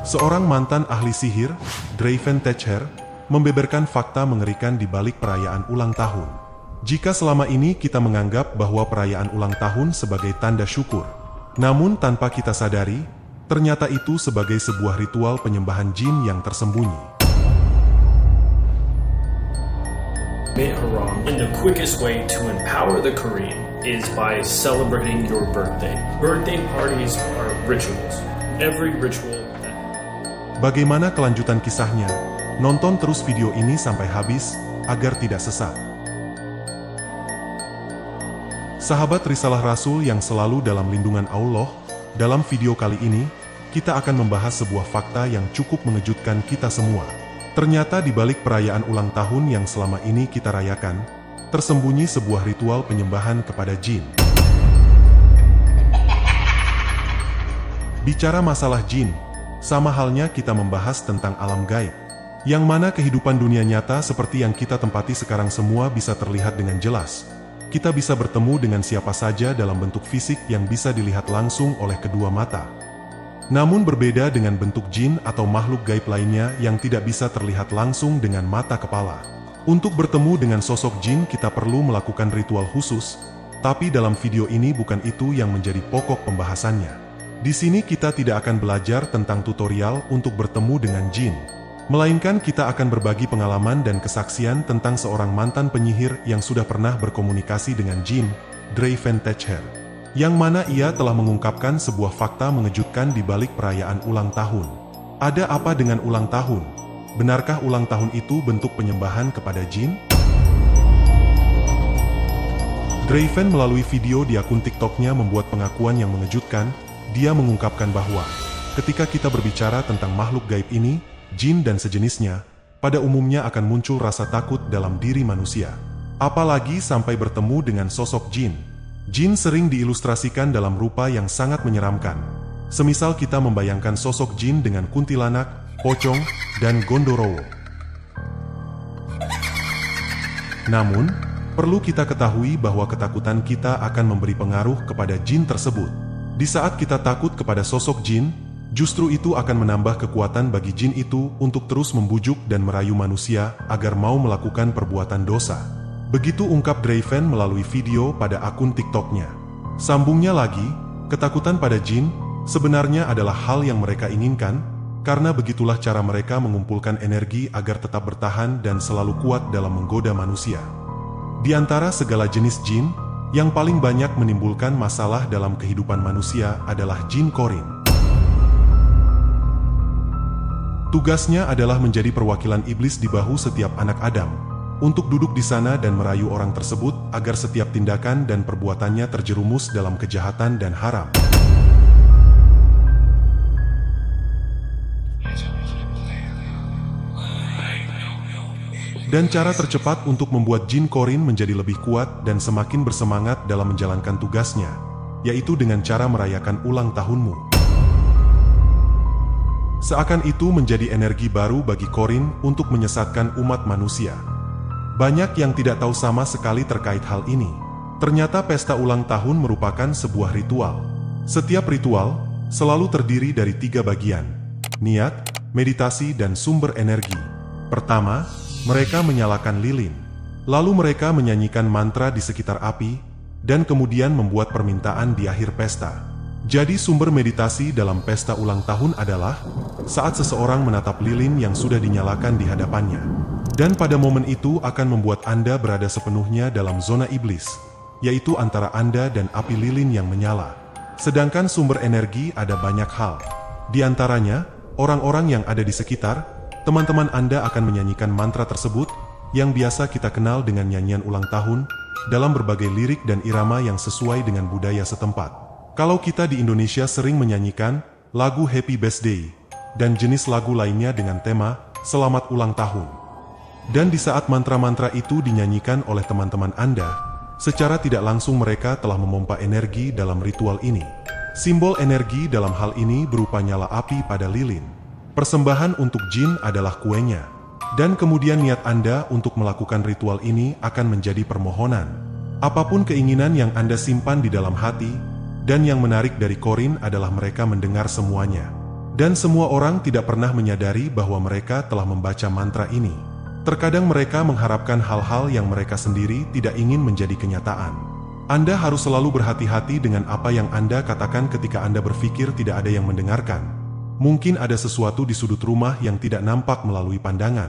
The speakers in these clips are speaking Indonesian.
Seorang mantan ahli sihir, Draven Thatcher, membeberkan fakta mengerikan di balik perayaan ulang tahun. Jika selama ini kita menganggap bahwa perayaan ulang tahun sebagai tanda syukur, namun tanpa kita sadari, ternyata itu sebagai sebuah ritual penyembahan jin yang tersembunyi. And the quickest way to empower the Korean is by celebrating your birthday. Birthday parties are rituals. Every ritual. Bagaimana kelanjutan kisahnya? Nonton terus video ini sampai habis, agar tidak sesat. Sahabat Risalah Rasul yang selalu dalam lindungan Allah, dalam video kali ini, kita akan membahas sebuah fakta yang cukup mengejutkan kita semua. Ternyata di balik perayaan ulang tahun yang selama ini kita rayakan, tersembunyi sebuah ritual penyembahan kepada jin. Bicara masalah jin, sama halnya kita membahas tentang alam gaib, yang mana kehidupan dunia nyata seperti yang kita tempati sekarang semua bisa terlihat dengan jelas. Kita bisa bertemu dengan siapa saja dalam bentuk fisik yang bisa dilihat langsung oleh kedua mata. Namun berbeda dengan bentuk jin atau makhluk gaib lainnya yang tidak bisa terlihat langsung dengan mata kepala. Untuk bertemu dengan sosok jin kita perlu melakukan ritual khusus, tapi dalam video ini bukan itu yang menjadi pokok pembahasannya. Di sini kita tidak akan belajar tentang tutorial untuk bertemu dengan jin, melainkan kita akan berbagi pengalaman dan kesaksian tentang seorang mantan penyihir yang sudah pernah berkomunikasi dengan jin, Draven Thatcher, yang mana ia telah mengungkapkan sebuah fakta mengejutkan di balik perayaan ulang tahun. Ada apa dengan ulang tahun? Benarkah ulang tahun itu bentuk penyembahan kepada jin? Draven melalui video di akun TikTok-nya membuat pengakuan yang mengejutkan. Dia mengungkapkan bahwa, ketika kita berbicara tentang makhluk gaib ini, jin dan sejenisnya, pada umumnya akan muncul rasa takut dalam diri manusia. Apalagi sampai bertemu dengan sosok jin. Jin sering diilustrasikan dalam rupa yang sangat menyeramkan. Semisal kita membayangkan sosok jin dengan kuntilanak, pocong, dan gondorowo. Namun, perlu kita ketahui bahwa ketakutan kita akan memberi pengaruh kepada jin tersebut. Di saat kita takut kepada sosok jin, justru itu akan menambah kekuatan bagi jin itu untuk terus membujuk dan merayu manusia agar mau melakukan perbuatan dosa. Begitu ungkap Draven melalui video pada akun TikTok-nya. Sambungnya lagi, ketakutan pada jin sebenarnya adalah hal yang mereka inginkan, karena begitulah cara mereka mengumpulkan energi agar tetap bertahan dan selalu kuat dalam menggoda manusia. Di antara segala jenis jin, yang paling banyak menimbulkan masalah dalam kehidupan manusia adalah jin korin. Tugasnya adalah menjadi perwakilan iblis di bahu setiap anak Adam, untuk duduk di sana dan merayu orang tersebut agar setiap tindakan dan perbuatannya terjerumus dalam kejahatan dan haram. Dan cara tercepat untuk membuat jin korin menjadi lebih kuat dan semakin bersemangat dalam menjalankan tugasnya, yaitu dengan cara merayakan ulang tahunmu. Seakan itu menjadi energi baru bagi korin untuk menyesatkan umat manusia. Banyak yang tidak tahu sama sekali terkait hal ini. Ternyata pesta ulang tahun merupakan sebuah ritual. Setiap ritual selalu terdiri dari 3 bagian: niat, meditasi, dan sumber energi. Pertama, mereka menyalakan lilin. Lalu mereka menyanyikan mantra di sekitar api, dan kemudian membuat permintaan di akhir pesta. Jadi sumber meditasi dalam pesta ulang tahun adalah saat seseorang menatap lilin yang sudah dinyalakan di hadapannya. Dan pada momen itu akan membuat Anda berada sepenuhnya dalam zona iblis, yaitu antara Anda dan api lilin yang menyala. Sedangkan sumber energi ada banyak hal. Di antaranya, orang-orang yang ada di sekitar, teman-teman Anda akan menyanyikan mantra tersebut, yang biasa kita kenal dengan nyanyian ulang tahun, dalam berbagai lirik dan irama yang sesuai dengan budaya setempat. Kalau kita di Indonesia sering menyanyikan lagu Happy Birthday, dan jenis lagu lainnya dengan tema Selamat Ulang Tahun. Dan di saat mantra-mantra itu dinyanyikan oleh teman-teman Anda, secara tidak langsung mereka telah memompa energi dalam ritual ini. Simbol energi dalam hal ini berupa nyala api pada lilin. Persembahan untuk jin adalah kuenya. Dan kemudian niat Anda untuk melakukan ritual ini akan menjadi permohonan. Apapun keinginan yang Anda simpan di dalam hati, dan yang menarik dari korin adalah mereka mendengar semuanya. Dan semua orang tidak pernah menyadari bahwa mereka telah membaca mantra ini. Terkadang mereka mengharapkan hal-hal yang mereka sendiri tidak ingin menjadi kenyataan. Anda harus selalu berhati-hati dengan apa yang Anda katakan ketika Anda berpikir tidak ada yang mendengarkan. Mungkin ada sesuatu di sudut rumah yang tidak nampak melalui pandangan.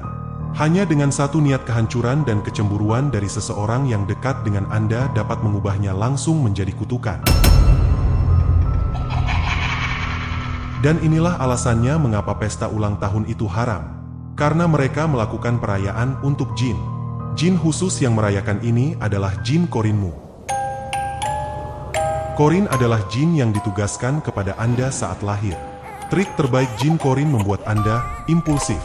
Hanya dengan satu niat kehancuran dan kecemburuan dari seseorang yang dekat dengan Anda dapat mengubahnya langsung menjadi kutukan. Dan inilah alasannya mengapa pesta ulang tahun itu haram. Karena mereka melakukan perayaan untuk jin. Jin khusus yang merayakan ini adalah jin Qorinmu. Qorin adalah jin yang ditugaskan kepada Anda saat lahir. Trik terbaik jin Qorin membuat Anda impulsif,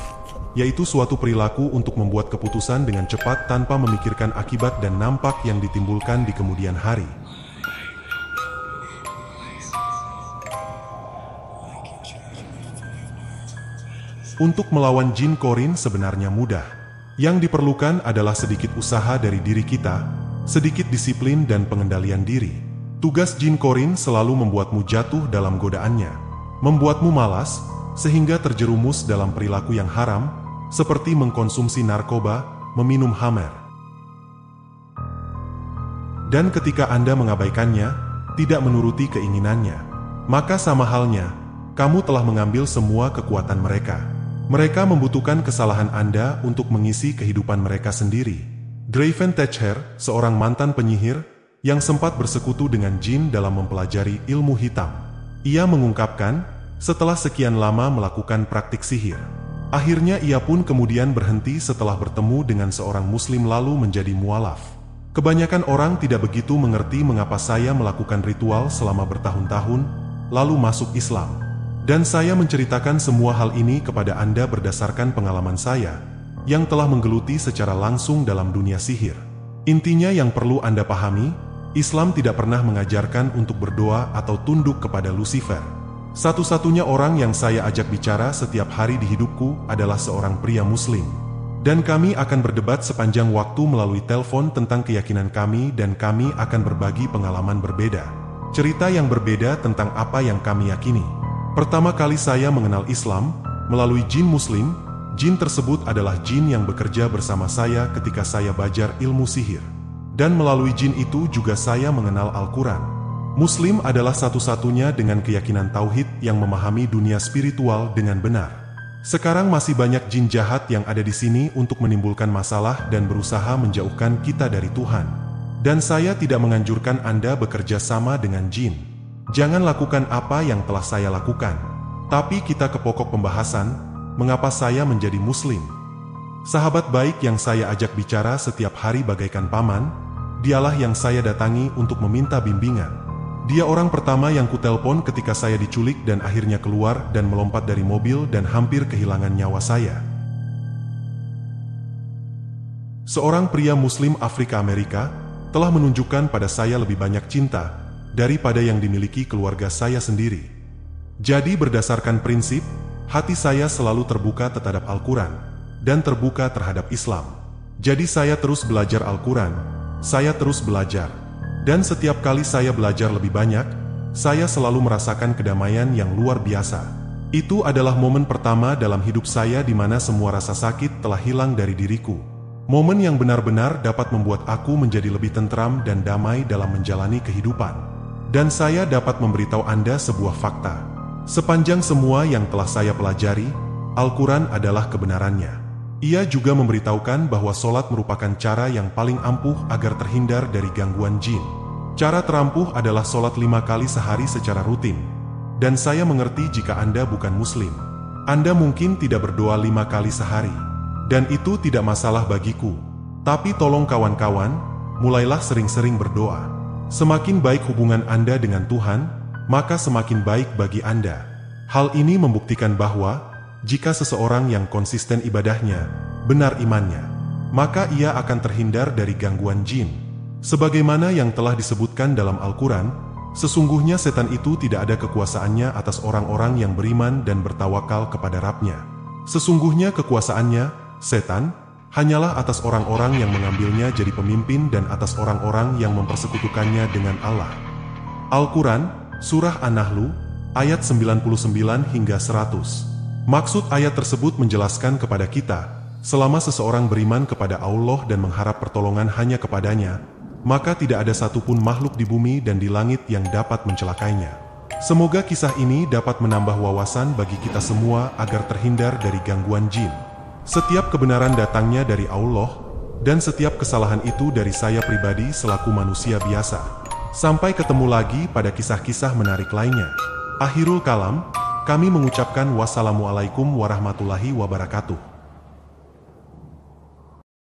yaitu suatu perilaku untuk membuat keputusan dengan cepat tanpa memikirkan akibat dan dampak yang ditimbulkan di kemudian hari. Untuk melawan jin Qorin sebenarnya mudah. Yang diperlukan adalah sedikit usaha dari diri kita, sedikit disiplin dan pengendalian diri. Tugas jin Qorin selalu membuatmu jatuh dalam godaannya, membuatmu malas, sehingga terjerumus dalam perilaku yang haram, seperti mengkonsumsi narkoba, meminum khamar. Dan ketika Anda mengabaikannya, tidak menuruti keinginannya, maka sama halnya, kamu telah mengambil semua kekuatan mereka. Mereka membutuhkan kesalahan Anda untuk mengisi kehidupan mereka sendiri. Draven Techer, seorang mantan penyihir, yang sempat bersekutu dengan jin dalam mempelajari ilmu hitam. Ia mengungkapkan, setelah sekian lama melakukan praktik sihir, akhirnya ia pun kemudian berhenti setelah bertemu dengan seorang muslim lalu menjadi mualaf. Kebanyakan orang tidak begitu mengerti mengapa saya melakukan ritual selama bertahun-tahun, lalu masuk Islam. Dan saya menceritakan semua hal ini kepada Anda berdasarkan pengalaman saya, yang telah menggeluti secara langsung dalam dunia sihir. Intinya yang perlu Anda pahami, Islam tidak pernah mengajarkan untuk berdoa atau tunduk kepada Lucifer. Satu-satunya orang yang saya ajak bicara setiap hari di hidupku adalah seorang pria muslim. Dan kami akan berdebat sepanjang waktu melalui telepon tentang keyakinan kami dan kami akan berbagi pengalaman berbeda. Cerita yang berbeda tentang apa yang kami yakini. Pertama kali saya mengenal Islam, melalui jin muslim, jin tersebut adalah jin yang bekerja bersama saya ketika saya belajar ilmu sihir. Dan melalui jin itu juga saya mengenal Al-Quran. Muslim adalah satu-satunya dengan keyakinan tauhid yang memahami dunia spiritual dengan benar. Sekarang masih banyak jin jahat yang ada di sini untuk menimbulkan masalah dan berusaha menjauhkan kita dari Tuhan. Dan saya tidak menganjurkan Anda bekerja sama dengan jin. Jangan lakukan apa yang telah saya lakukan. Tapi kita ke pokok pembahasan, mengapa saya menjadi Muslim. Sahabat baik yang saya ajak bicara setiap hari bagaikan paman, dialah yang saya datangi untuk meminta bimbingan. Dia orang pertama yang kutelpon ketika saya diculik dan akhirnya keluar dan melompat dari mobil dan hampir kehilangan nyawa saya. Seorang pria Muslim Afrika Amerika telah menunjukkan pada saya lebih banyak cinta daripada yang dimiliki keluarga saya sendiri. Jadi berdasarkan prinsip, hati saya selalu terbuka terhadap Al-Quran dan terbuka terhadap Islam. Jadi saya terus belajar Al-Quran. Saya terus belajar, dan setiap kali saya belajar lebih banyak, saya selalu merasakan kedamaian yang luar biasa. Itu adalah momen pertama dalam hidup saya di mana semua rasa sakit telah hilang dari diriku. Momen yang benar-benar dapat membuat aku menjadi lebih tentram dan damai dalam menjalani kehidupan. Dan saya dapat memberitahu Anda sebuah fakta. Sepanjang semua yang telah saya pelajari, Al-Quran adalah kebenarannya. Ia juga memberitahukan bahwa sholat merupakan cara yang paling ampuh agar terhindar dari gangguan jin. Cara terampuh adalah sholat 5 kali sehari secara rutin. Dan saya mengerti jika Anda bukan Muslim. Anda mungkin tidak berdoa 5 kali sehari. Dan itu tidak masalah bagiku. Tapi tolong kawan-kawan, mulailah sering-sering berdoa. Semakin baik hubungan Anda dengan Tuhan, maka semakin baik bagi Anda. Hal ini membuktikan bahwa jika seseorang yang konsisten ibadahnya, benar imannya, maka ia akan terhindar dari gangguan jin. Sebagaimana yang telah disebutkan dalam Al-Quran, sesungguhnya setan itu tidak ada kekuasaannya atas orang-orang yang beriman dan bertawakal kepada Rabb-nya. Sesungguhnya kekuasaannya, setan, hanyalah atas orang-orang yang mengambilnya jadi pemimpin dan atas orang-orang yang mempersekutukannya dengan Allah. Al-Quran, Surah An-Nahl, ayat 99 hingga 100. Maksud ayat tersebut menjelaskan kepada kita, selama seseorang beriman kepada Allah dan mengharap pertolongan hanya kepadanya, maka tidak ada satupun makhluk di bumi dan di langit yang dapat mencelakainya. Semoga kisah ini dapat menambah wawasan bagi kita semua agar terhindar dari gangguan jin. Setiap kebenaran datangnya dari Allah, dan setiap kesalahan itu dari saya pribadi selaku manusia biasa. Sampai ketemu lagi pada kisah-kisah menarik lainnya. Akhirul kalam, kami mengucapkan wassalamualaikum warahmatullahi wabarakatuh.